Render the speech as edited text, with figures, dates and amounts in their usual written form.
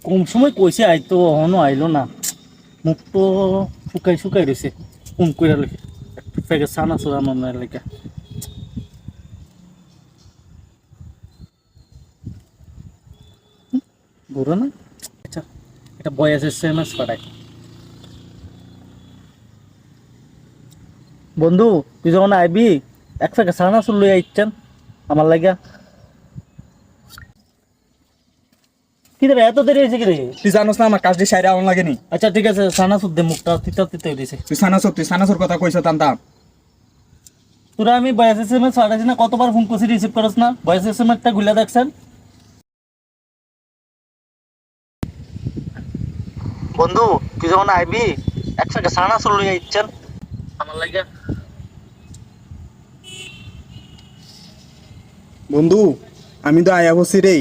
কম সময় কইছে আইতো এখনো আইলো না। মুখ তো শুকাই শুকাই রয়েছে। ফোন করে লেখে একটু প্যাকেট সানা চুরা মনে লেখা বুড়ো না। আচ্ছা এটা বয়স SMS পাঠাই। বন্ধু তুই যখন আইবি এক প্যাকেট সানা চুর লই আইছেন আমার লাগা। কি রে এত দেরি হয়েছে কি রে? তুই জানোস না আমার কাজটি সাইরে আউন লাগেনি। আচ্ছা ঠিক আছে সানা চুর দে, মুখটা তিতা তিতা হয়েছে। তুই সানাসর কথা কইছ টানতাম। তোরা আমি বয়স SMS পাঠাইছি না, কতবার ফোন করছি রিসিভ করছ না? বয়স SMS গুলা দেখছেন? বন্ধু তুই যখন আইবি একসাথে সানা চুর লই আইছেন আমার লাগা। বন্ধু আমি তো আয়া বসি রে,